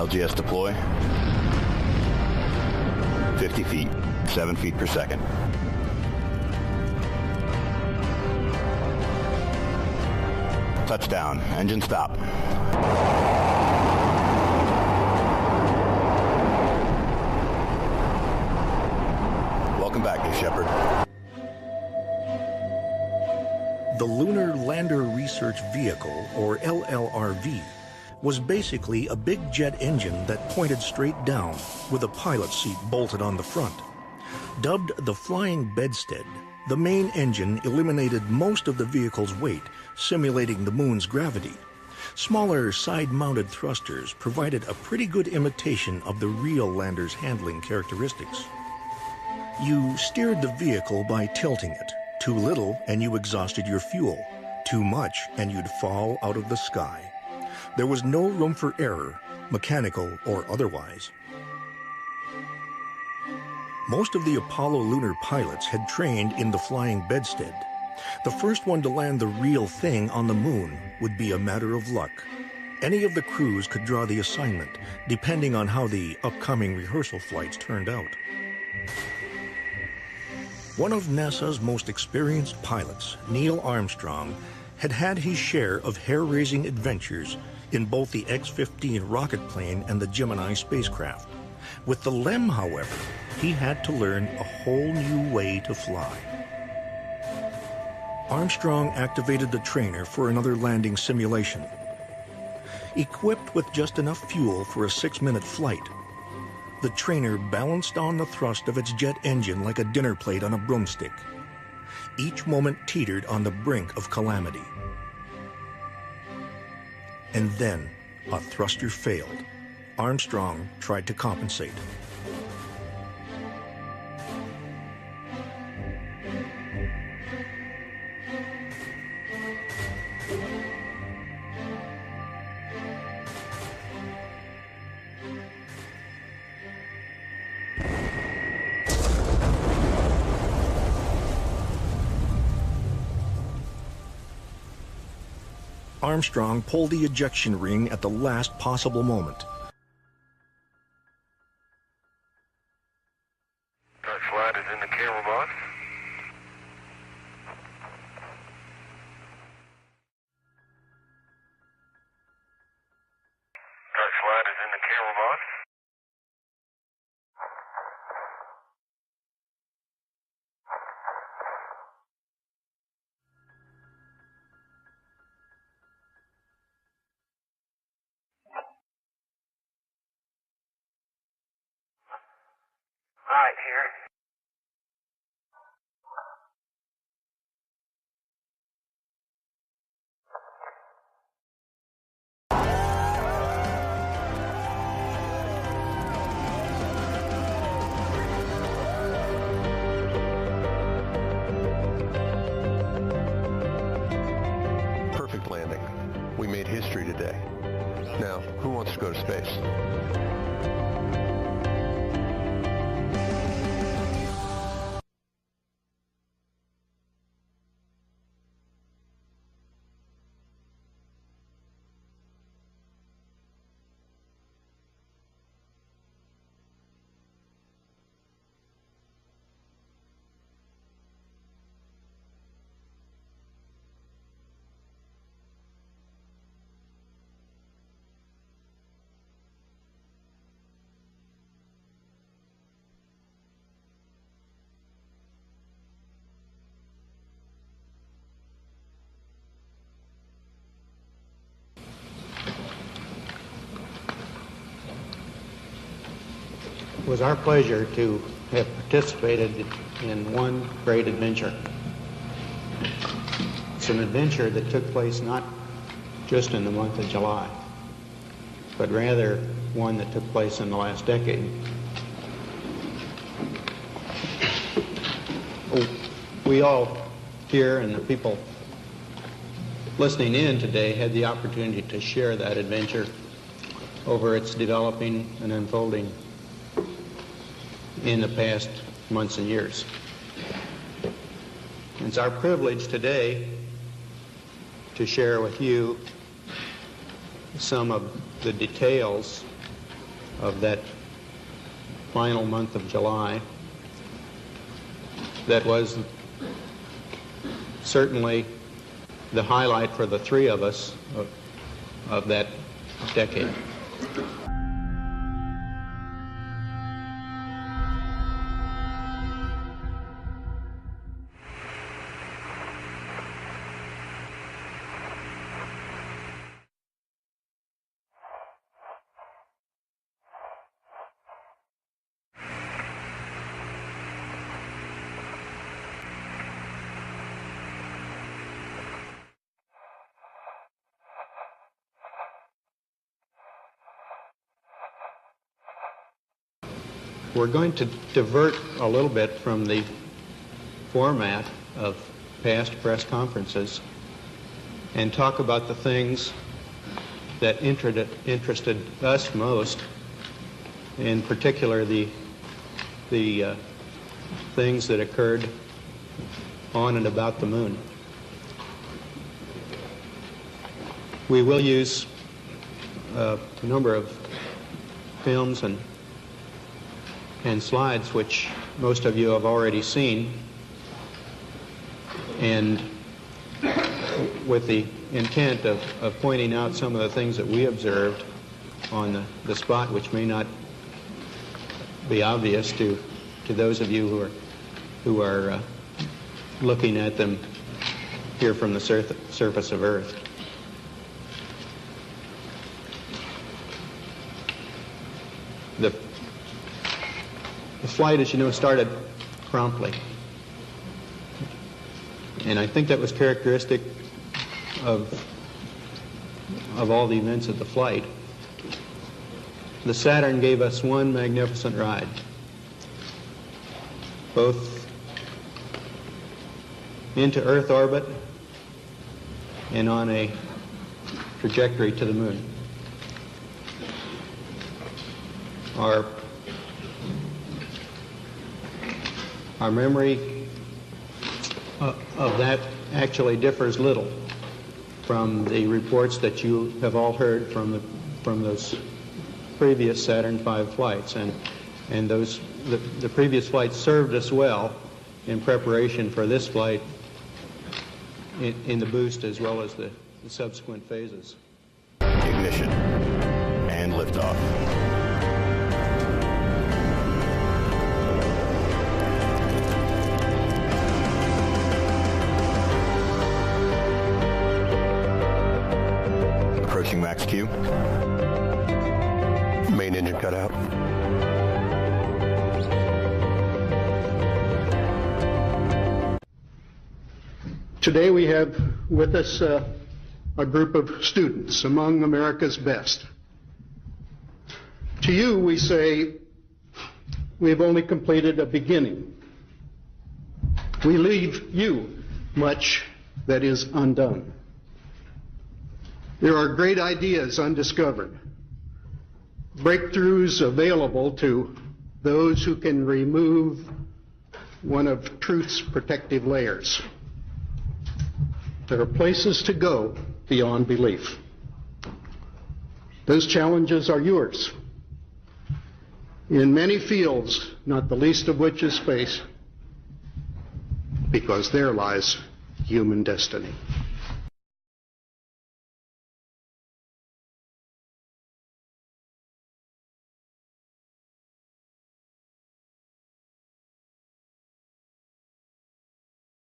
LGS deploy. 50 feet, 7 feet per second. Touchdown. Engine stop. Welcome back, New Shepard. The Lunar Lander Research Vehicle, or LLRV, was basically a big jet engine that pointed straight down with a pilot seat bolted on the front. Dubbed the Flying Bedstead, the main engine eliminated most of the vehicle's weight, simulating the moon's gravity. Smaller side-mounted thrusters provided a pretty good imitation of the real lander's handling characteristics. You steered the vehicle by tilting it. Too little and you exhausted your fuel. Too much and you'd fall out of the sky. There was no room for error, mechanical or otherwise. Most of the Apollo lunar pilots had trained in the flying bedstead. The first one to land the real thing on the moon would be a matter of luck. Any of the crews could draw the assignment, depending on how the upcoming rehearsal flights turned out. One of NASA's most experienced pilots, Neil Armstrong, had had his share of hair-raising adventures in both the X-15 rocket plane and the Gemini spacecraft. With the LEM, however, he had to learn a whole new way to fly. Armstrong activated the trainer for another landing simulation. Equipped with just enough fuel for a 6-minute flight, the trainer balanced on the thrust of its jet engine like a dinner plate on a broomstick. Each moment teetered on the brink of calamity. And then a thruster failed. Armstrong tried to compensate. Armstrong pulled the ejection ring at the last possible moment. That flight is in the camera box. That flight is in the camera box. Right here. Perfect landing. We made history today. Now, who wants to go to space? It was our pleasure to have participated in one great adventure. It's an adventure that took place not just in the month of July, but rather one that took place in the last decade. We all here and the people listening in today had the opportunity to share that adventure over its developing and unfolding in the past months and years. It's our privilege today to share with you some of the details of that final month of July that was certainly the highlight for the three of us of that decade. We're going to divert a little bit from the format of past press conferences and talk about the things that interested us most, in particular the things that occurred on and about the moon. We will use a number of films and slides which most of you have already seen, and with the intent of pointing out some of the things that we observed on the spot which may not be obvious to those of you who are looking at them here from the surface of Earth. The flight, as you know, started promptly. And I think that was characteristic of all the events of the flight. The Saturn gave us one magnificent ride, both into Earth orbit and on a trajectory to the moon. Our memory of that actually differs little from the reports that you have all heard from those previous Saturn V flights, and the previous flights served us well in preparation for this flight in the boost as well as the subsequent phases. Ignition and liftoff. Approaching max Q. Main engine cut out. Today we have with us a group of students among America's best. To you we say, we have only completed a beginning. We leave you much that is undone. There are great ideas undiscovered, breakthroughs available to those who can remove one of truth's protective layers. There are places to go beyond belief. Those challenges are yours. In many fields, not the least of which is space, because there lies human destiny.